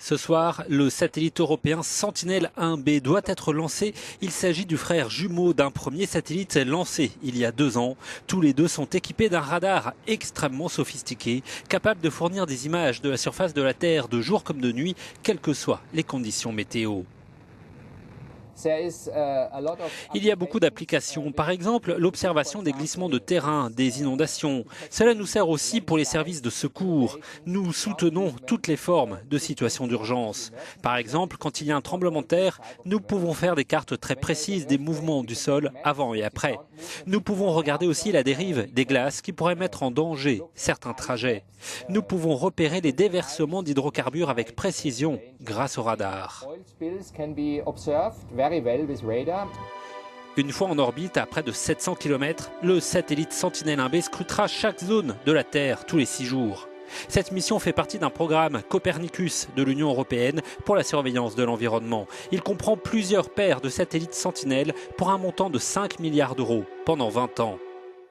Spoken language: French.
Ce soir, le satellite européen Sentinelle-1B doit être lancé. Il s'agit du frère jumeau d'un premier satellite lancé il y a 2 ans. Tous les deux sont équipés d'un radar extrêmement sophistiqué, capable de fournir des images de la surface de la Terre de jour comme de nuit, quelles que soient les conditions météo. Il y a beaucoup d'applications, par exemple l'observation des glissements de terrain, des inondations. Cela nous sert aussi pour les services de secours. Nous soutenons toutes les formes de situations d'urgence. Par exemple, quand il y a un tremblement de terre, nous pouvons faire des cartes très précises des mouvements du sol avant et après. Nous pouvons regarder aussi la dérive des glaces qui pourraient mettre en danger certains trajets. Nous pouvons repérer les déversements d'hydrocarbures avec précision grâce au radar. Une fois en orbite à près de 700 km, le satellite Sentinelle-1B scrutera chaque zone de la Terre tous les 6 jours. Cette mission fait partie d'un programme Copernicus de l'Union européenne pour la surveillance de l'environnement. Il comprend plusieurs paires de satellites Sentinelle pour un montant de 5 milliards d'euros pendant 20 ans.